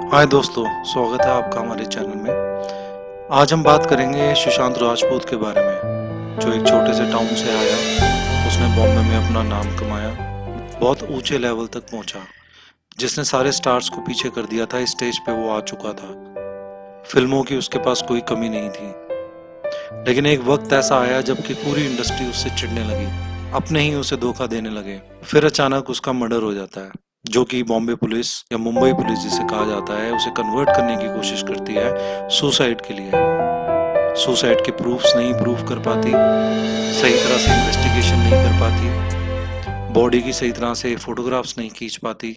हाय दोस्तों, स्वागत है आपका हमारे चैनल में। आज हम बात करेंगे सुशांत राजपूत के बारे में, जो एक छोटे से टाउन से आया। उसने बॉम्बे में अपना नाम कमाया, बहुत ऊंचे लेवल तक पहुंचा, जिसने सारे स्टार्स को पीछे कर दिया था। इस स्टेज पे वो आ चुका था, फिल्मों की उसके पास कोई कमी नहीं थी। लेकिन एक वक्त ऐसा आया जबकि पूरी इंडस्ट्री उससे चिढ़ने लगी, अपने ही उसे धोखा देने लगे। फिर अचानक उसका मर्डर हो जाता है, जो कि बॉम्बे पुलिस या मुंबई पुलिस जिसे कहा जाता है, उसे कन्वर्ट करने की कोशिश करती है सुसाइड के लिए। सुसाइड के प्रूफ्स नहीं प्रूफ कर पाती, सही तरह से इन्वेस्टिगेशन नहीं कर पाती, बॉडी की सही तरह से फोटोग्राफ्स नहीं खींच पाती,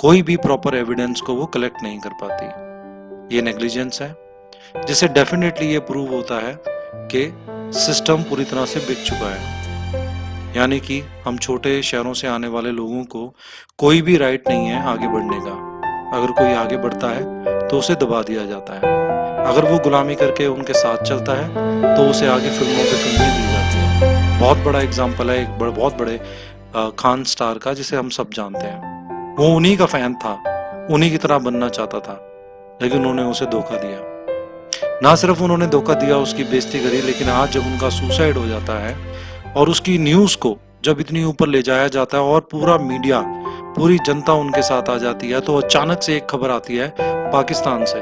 कोई भी प्रॉपर एविडेंस को वो कलेक्ट नहीं कर पाती। ये नेग्लिजेंस है, जिससे डेफिनेटली ये प्रूव होता है कि सिस्टम पूरी तरह से बिक चुका है। यानी कि हम छोटे शहरों से आने वाले लोगों को कोई भी राइट नहीं है आगे बढ़ने का। अगर कोई आगे बढ़ता है तो उसे दबा दिया जाता है। अगर वो गुलामी करके उनके साथ चलता है तो उसे आगे फिल्मों पे फिल्में दी जाती हैं। बहुत बड़ा एग्जाम्पल है एक बहुत बड़े खान स्टार का, जिसे हम सब जानते हैं। वो उन्हीं का फैन था, उन्हीं की तरह बनना चाहता था, लेकिन उन्होंने उसे धोखा दिया। ना सिर्फ उन्होंने धोखा दिया, उसकी बेइज्जती करी, लेकिन आज जब उनका सुसाइड हो जाता है और उसकी न्यूज को जब इतनी ऊपर ले जाया जाता है और पूरा मीडिया, पूरी जनता उनके साथ आ जाती है, तो अचानक से एक खबर आती है पाकिस्तान से।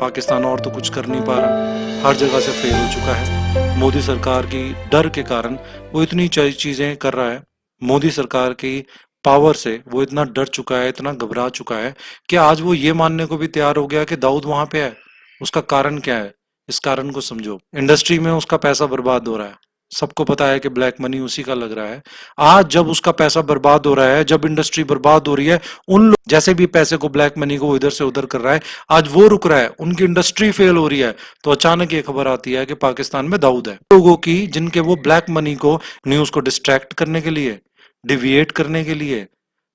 पाकिस्तान और तो कुछ कर नहीं पा रहा, हर जगह से फेल हो चुका है। मोदी सरकार की डर के कारण वो इतनी चीजें कर रहा है। मोदी सरकार की पावर से वो इतना डर चुका है, इतना घबरा चुका है कि आज वो ये मानने को भी तैयार हो गया कि दाऊद वहां पे है। उसका कारण क्या है? इस कारण को समझो। इंडस्ट्री में उसका पैसा बर्बाद हो रहा है, सबको पता है कि ब्लैक मनी उसी का लग रहा है। आज जब उसका पैसा बर्बाद हो रहा है, जब इंडस्ट्री बर्बाद हो रही है, उन लोग जैसे भी पैसे को, ब्लैक मनी को इधर से उधर कर रहा है, आज वो रुक रहा है, उनकी इंडस्ट्री फेल हो रही है, तो अचानक ये खबर आती है कि पाकिस्तान में दाऊद है। लोगों की, जिनके वो ब्लैक मनी को, न्यूज को डिस्ट्रैक्ट करने के लिए, डिविएट करने के लिए,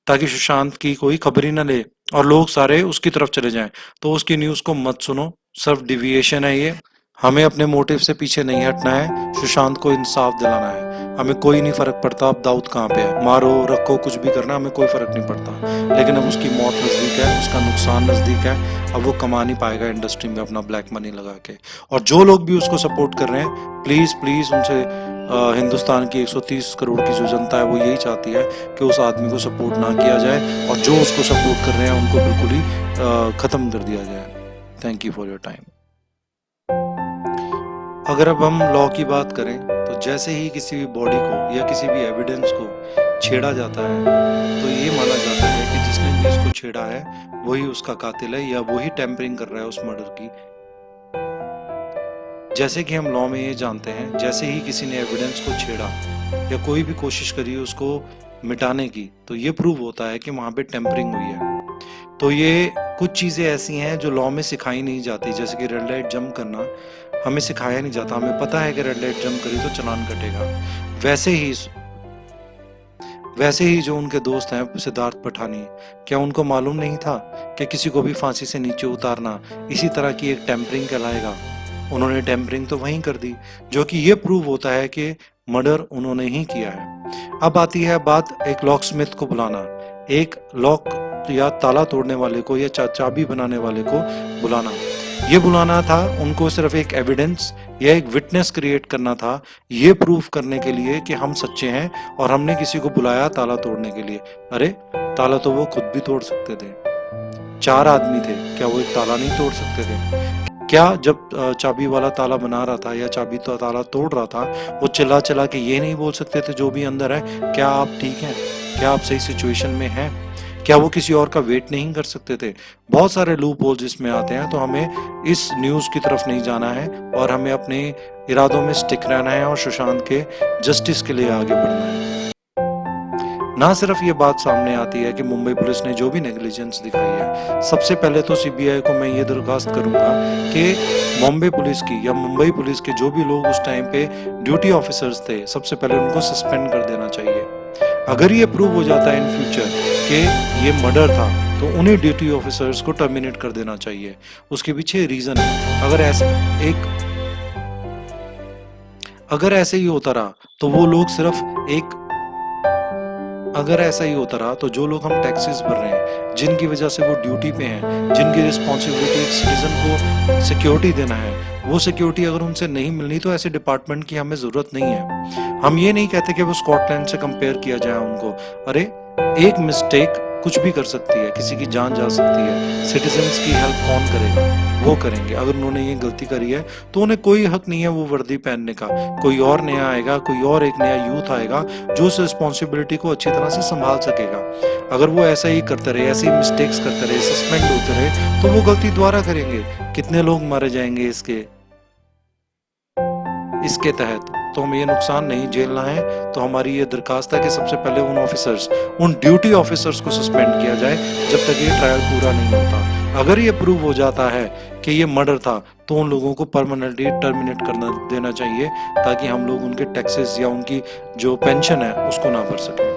ताकि सुशांत की कोई खबर ही ना ले और लोग सारे उसकी तरफ चले जाएं, तो उसकी न्यूज को मत सुनो, सिर्फ डिविएशन है ये। हमें अपने मोटिव से पीछे नहीं हटना है, सुशांत को इंसाफ दिलाना है। हमें कोई नहीं फर्क पड़ता अब दाऊद कहाँ पे है, मारो रखो कुछ भी करना, हमें कोई फर्क नहीं पड़ता। लेकिन अब उसकी मौत नजदीक है, उसका नुकसान नजदीक है, अब वो कमा नहीं पाएगा इंडस्ट्री में अपना ब्लैक मनी लगा के। और जो लोग भी उसको सपोर्ट कर रहे हैं, प्लीज प्लीज उनसे, हिंदुस्तान की 130 करोड़ की जो जनता है वो यही चाहती है कि उस आदमी को सपोर्ट ना किया जाए, और जो उसको सपोर्ट कर रहे हैं उनको बिल्कुल ही खत्म कर दिया जाए। Thank you for your time. अगर अब हम लॉ की बात करें, तो जैसे ही किसी भी बॉडी को या किसी भी एविडेंस को छेड़ा जाता है, तो ये माना जाता है कि जिसने भी इसको छेड़ा है वही उसका कातिल है, या वही टेम्परिंग कर रहा है उस मर्डर की। जैसे कि हम लॉ में ये जानते हैं, जैसे ही किसी ने एविडेंस को छेड़ा या कोई भी कोशिश करी उसको मिटाने की, तो ये प्रूव होता है कि वहां पे टेम्परिंग हुई है। तो ये कुछ चीजें ऐसी हैं जो लॉ में सिखाई नहीं जाती, जैसे कि रेड लाइट जंप करना हमें सिखाया नहीं जाता। हमें पता है कि रेड लाइट जंप करी तो चालान कटेगा। वैसे ही जो उनके दोस्त हैं सिद्धार्थ पठानी, क्या उनको मालूम नहीं था कि किसी को भी फांसी से नीचे उतारना इसी तरह की एक टेम्परिंग कहलाएगा? उन्होंने टेम्परिंग तो वहीं कर दी, जो कि ये प्रूव होता है कि मर्डर उन्होंने ही किया है। अब आती है बात एक लॉक स्मिथ को बुलाना, एक लॉक या ताला तोड़ने वाले को या चाबी बनाने वाले को बुलाना। ये बुलाना था उनको सिर्फ एक एविडेंस या एक विटनेस क्रिएट करना था, ये प्रूफ करने के लिए कि हम सच्चे हैं और हमने किसी को बुलाया ताला तोड़ने के लिए। अरे ताला तो वो खुद भी तोड़ सकते थे, 4 आदमी थे, क्या वो एक ताला नहीं तोड़ सकते थे? क्या जब चाबी वाला ताला बना रहा था या चाबी तो ताला तोड़ रहा था, वो चिल्ला चिल्ला के ये नहीं बोल सकते थे जो भी अंदर है, क्या आप ठीक हैं, क्या आप सही सिचुएशन में हैं? क्या वो किसी और का वेट नहीं कर सकते थे? बहुत सारे लूप होल्स इसमें आते हैं। तो हमें इस न्यूज की तरफ नहीं जाना है और हमें अपने इरादों में स्टिक रहना है और सुशांत के जस्टिस के लिए आगे बढ़ना है। ना सिर्फ ये बात सामने आती है कि मुंबई पुलिस ने जो भी नेग्लिजेंस दिखाई है, सबसे पहले तो सीबीआई को मैं ये दरखास्त करूंगा कि बॉम्बे पुलिस की या मुंबई पुलिस के जो भी लोग उस टाइम पे ड्यूटी ऑफिसर्स थे, सबसे पहले उनको सस्पेंड कर देना चाहिए। अगर ये प्रूव हो जाता है इन फ्यूचर कि ये मर्डर था, तो उन्हीं ड्यूटी ऑफिसर्स को टर्मिनेट कर देना चाहिए। उसके पीछे रीजन है, अगर ऐसे ही होता रहा तो वो लोग सिर्फ एक अगर ऐसा ही होता रहा तो जो लोग हम टैक्सेस भर रहे हैं, जिनकी वजह से वो ड्यूटी पे हैं, जिनकी रिस्पॉन्सिबिलिटी एक सिटीजन को सिक्योरिटी देना है, वो सिक्योरिटी अगर उनसे नहीं मिलनी तो ऐसे डिपार्टमेंट की हमें जरूरत नहीं है। हम ये नहीं कहते कि वो स्कॉटलैंड से कंपेयर किया जाए उनको। अरे एक मिस्टेक कुछ भी कर सकती है, किसी की जान जा सकती है। सिटीजन्स की हेल्प कौन करेगा? वो करेंगे। अगर उन्होंने ये गलती करी है तो उन्हें कोई हक नहीं है वो वर्दी पहनने का। कोई और नया आएगा, कोई और एक नया यूथ आएगा जो उस रिस्पॉन्सिबिलिटी को अच्छी तरह से संभाल सकेगा। अगर वो ऐसा ही करते रहे, ऐसी मिस्टेक्स करते रहे, सस्पेंड होते रहे, तो वो गलती दोबारा करेंगे। कितने लोग मारे जाएंगे इसके तहत। तो हमें ये नुकसान नहीं झेलना है। तो हमारी ये दरखास्त है कि सबसे पहले उन ड्यूटी ऑफिसर्स को सस्पेंड किया जाए जब तक ये ट्रायल पूरा नहीं होता। अगर ये प्रूव हो जाता है कि ये मर्डर था तो उन लोगों को परमानेंटली टर्मिनेट करना देना चाहिए, ताकि हम लोग उनके टैक्सेस या उनकी जो पेंशन है उसको ना भर सकें।